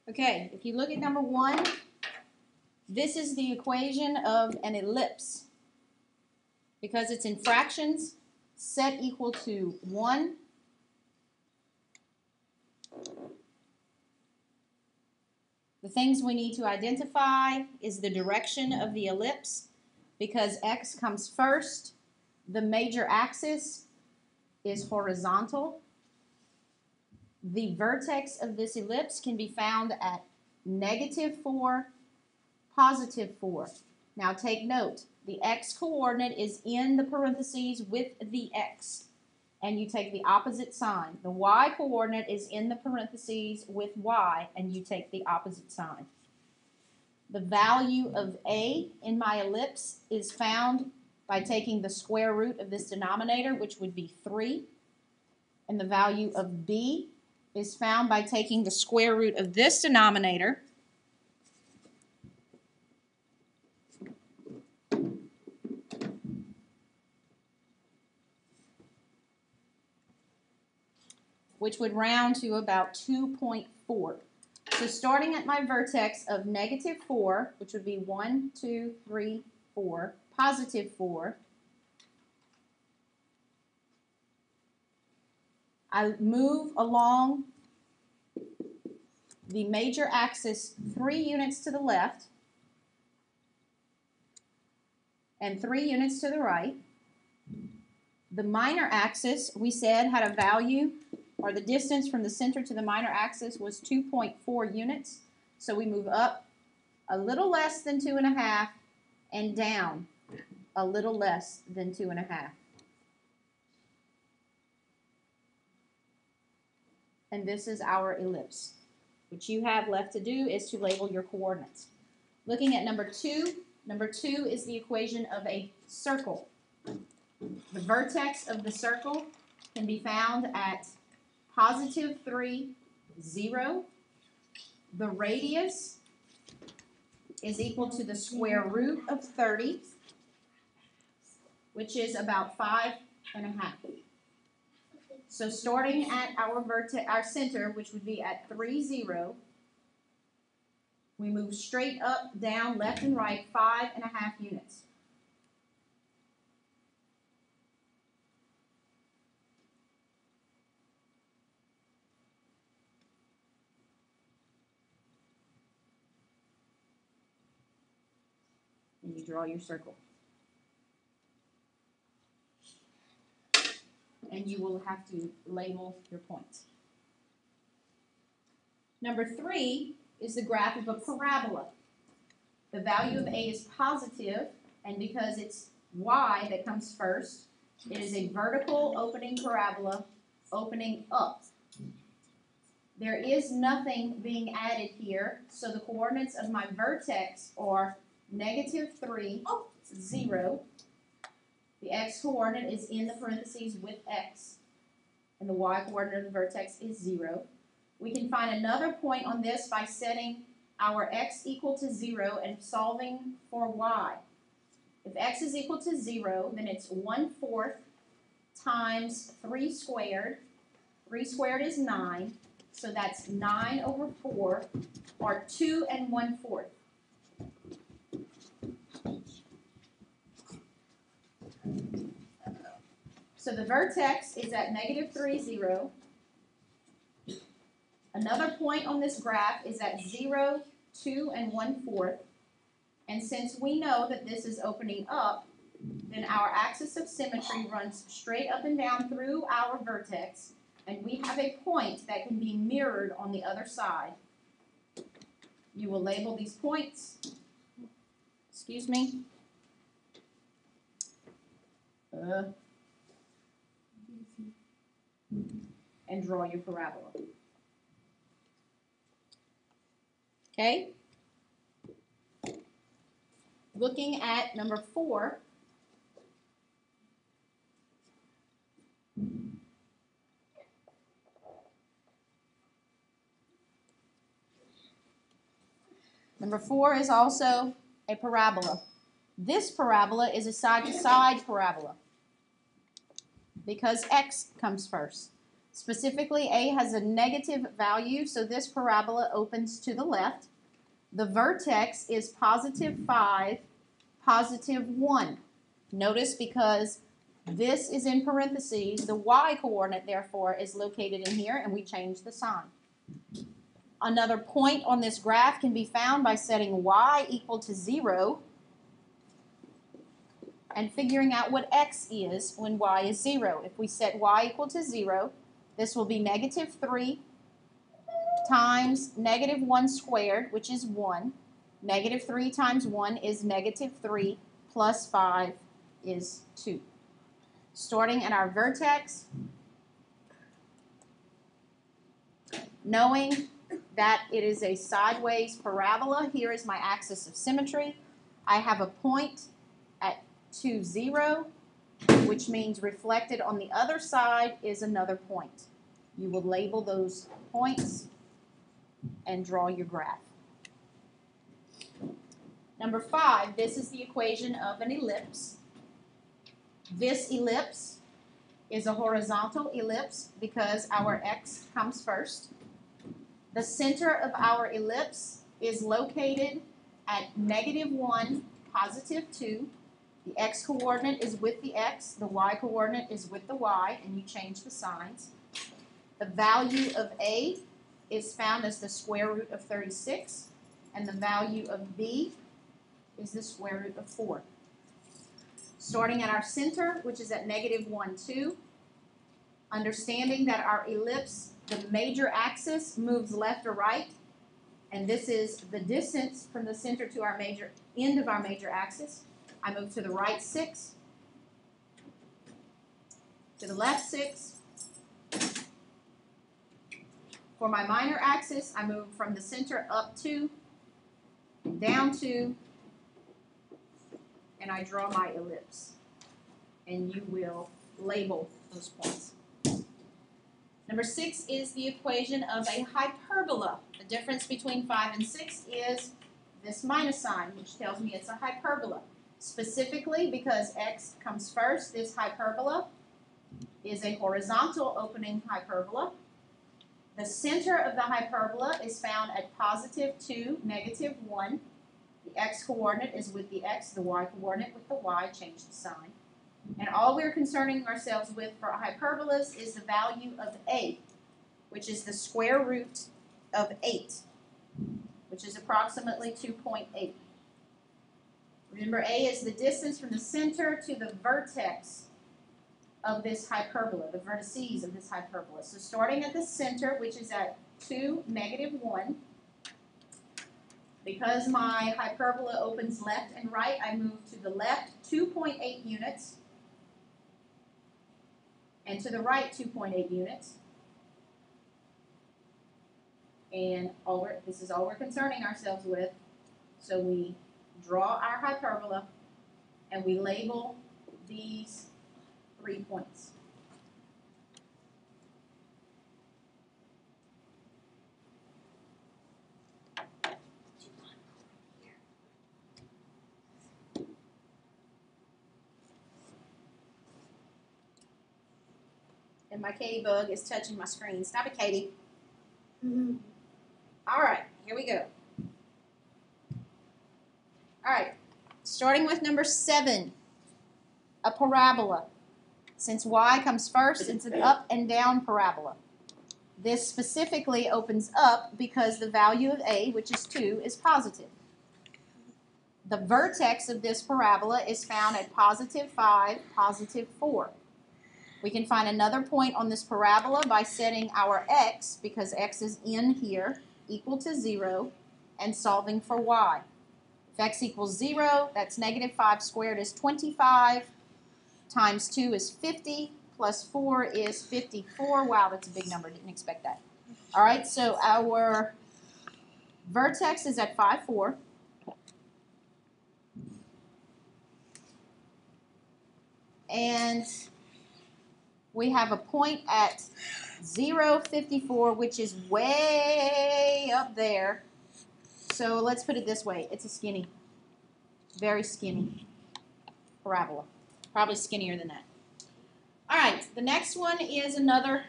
Okay, if you look at number 1, this is the equation of an ellipse. Because it's in fractions, set equal to 1. The things we need to identify is the direction of the ellipse. Because x comes first, the major axis is horizontal. The vertex of this ellipse can be found at -4, +4. Now take note, the x coordinate is in the parentheses with the x, and you take the opposite sign. The y coordinate is in the parentheses with y, and you take the opposite sign. The value of a in my ellipse is found by taking the square root of this denominator, which would be 3, and the value of b is found by taking the square root of this denominator, which would round to about 2.4. So starting at my vertex of -4, which would be 1, 2, 3, 4, +4, I move along the major axis 3 units to the left and 3 units to the right. The minor axis, we said, had a value, or the distance from the center to the minor axis was 2.4 units. So we move up a little less than 2.5 and down a little less than 2.5. And this is our ellipse. What you have left to do is to label your coordinates. Looking at number 2 is the equation of a circle. The vertex of the circle can be found at +3, 0. The radius is equal to the square root of 30, which is about 5.5. So starting at our center, which would be at 3, 0, we move straight up, down, left, and right 5.5 units. And you draw your circle. And you will have to label your points. Number 3 is the graph of a parabola. The value of a is positive, and because it's y that comes first, it is a vertical opening parabola opening up. There is nothing being added here, so the coordinates of my vertex are -3, 0. The x coordinate is in the parentheses with x, and the y coordinate of the vertex is 0. We can find another point on this by setting our x equal to 0 and solving for y. If x is equal to 0, then it's 1/4 times 3 squared. 3 squared is 9, so that's 9/4, or 2 1/4. So the vertex is at -3, 0. Another point on this graph is at 0, 2 1/4. And since we know that this is opening up, then our axis of symmetry runs straight up and down through our vertex, and we have a point that can be mirrored on the other side. You will label these points. Excuse me. And draw your parabola. Okay? Looking at number 4, number 4 is also a parabola. This parabola is a side-to-side parabola because x comes first. Specifically, A has a negative value, so this parabola opens to the left. The vertex is positive 5, positive 1. Notice because this is in parentheses, the y-coordinate, therefore, is located in here, and we change the sign. Another point on this graph can be found by setting y equal to 0 and figuring out what x is when y is 0. If we set y equal to 0, this will be negative 3 times negative 1 squared, which is 1. Negative 3 times 1 is negative 3, plus 5 is 2. Starting at our vertex, knowing that it is a sideways parabola, here is my axis of symmetry. I have a point at 2, 0, which means reflected on the other side is another point. You will label those points and draw your graph. Number 5, this is the equation of an ellipse. This ellipse is a horizontal ellipse because our x comes first. The center of our ellipse is located at negative 1, positive 2. The x-coordinate is with the x, the y-coordinate is with the y, and you change the signs. The value of A is found as the square root of 36, and the value of B is the square root of 4. Starting at our center, which is at negative 1, 2, understanding that our ellipse, the major axis, moves left or right, and this is the distance from the center to our major end of our major axis. I move to the right 6, to the left 6. For my minor axis, I move from the center up 2, down 2, and I draw my ellipse. And you will label those points. Number 6 is the equation of a hyperbola. The difference between 5 and 6 is this minus sign, which tells me it's a hyperbola. Specifically, because x comes first, this hyperbola is a horizontal opening hyperbola. The center of the hyperbola is found at positive 2, negative 1. The x-coordinate is with the x, the y-coordinate with the y, change the sign. And all we're concerning ourselves with for hyperbolas is the value of A, which is the square root of 8, which is approximately 2.8. Remember, A is the distance from the center to the vertex of this hyperbola, the vertices of this hyperbola. So starting at the center, which is at 2, negative 1, because my hyperbola opens left and right, I move to the left 2.8 units, and to the right 2.8 units. And this is all we're concerning ourselves with. So we draw our hyperbola, and we label these 3 points. And my Katie bug is touching my screen. Stop it, Katie. All right, here we go. All right, starting with number 7, a parabola. Since y comes first, it's an up and down parabola. This specifically opens up because the value of A, which is 2, is positive. The vertex of this parabola is found at positive 5, positive 4. We can find another point on this parabola by setting our x, because x is in here, equal to 0, and solving for y. If x equals 0, that's negative 5 squared is 25, times 2 is 50, plus 4 is 54. Wow, that's a big number. Didn't expect that. All right, so our vertex is at 5, 4. And we have a point at 0, 54, which is way up there. So let's put it this way. It's a skinny, very skinny parabola. Probably skinnier than that. All right, the next one is another